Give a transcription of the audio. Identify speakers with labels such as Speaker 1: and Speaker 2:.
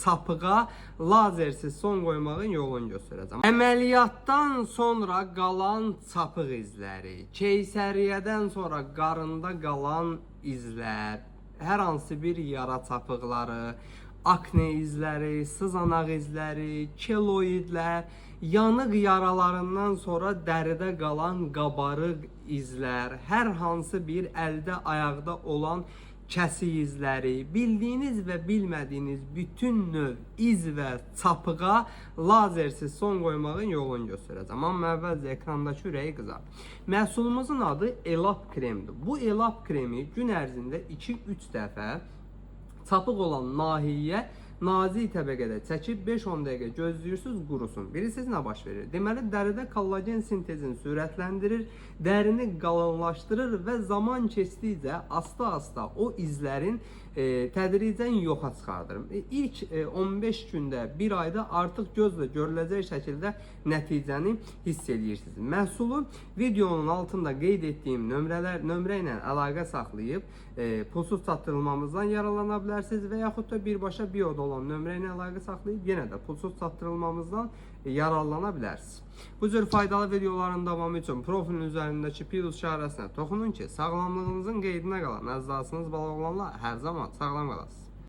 Speaker 1: çapığa lazersiz son qoymağın yolunu göstərəcəm. Əməliyyatdan sonra qalan çapıq izləri, keysəriyyədən sonra qarında qalan izlər, hər hansı bir yara çapıqları, akne izləri, sızanaq izləri, keloidlər, yanıq yaralarından sonra dəridə qalan qabarıq izlər, hər hansı bir əldə, ayaqda olan kəsik izləri, bildiyiniz və bilmədiyiniz bütün növ iz və çapığa lazersiz son qoymağın yolunu göstərəcəm. Amma əvvəlcə ekrandakı ürəyi qızart. Məhsulumuzun adı Elap kremdir. Bu Elap kremi gün ərzində 2-3 dəfə çapıq olan nahiyyə nazik təbəqədə çəkib 5-10 dəqiqə gözləyirsiniz, qurusun. Bilirsiniz nə baş verir? Deməli, dəridə kollagen sintezini sürətləndirir, dərini qalınlaşdırır və zaman keçdikcə asta-asta o izlərin tədricən yoxa çıxardır. İlk 15 gündə, bir ayda artıq gözlə görüləcək şəkildə nəticəni hiss edirsiniz. Məhsulu videonun altında qeyd etdiyim nömrə ilə əlaqə saxlayıb pulsuz çatdırılmamızdan yararlana bilərsiniz və yaxud da birbaşa bioda olan nömrə ilə əlaqə saxlayıb yenə də pulsuz çatdırılmamızdan yararlana bilərsiniz. Bu cür faydalı videoların davamı üçün profilin üzərindəki plus işarəsinə toxunun ki, sağlamlığınızın qeydinə qalan əzdasınız balaoğlanlar hər zaman sağlam qalasınız.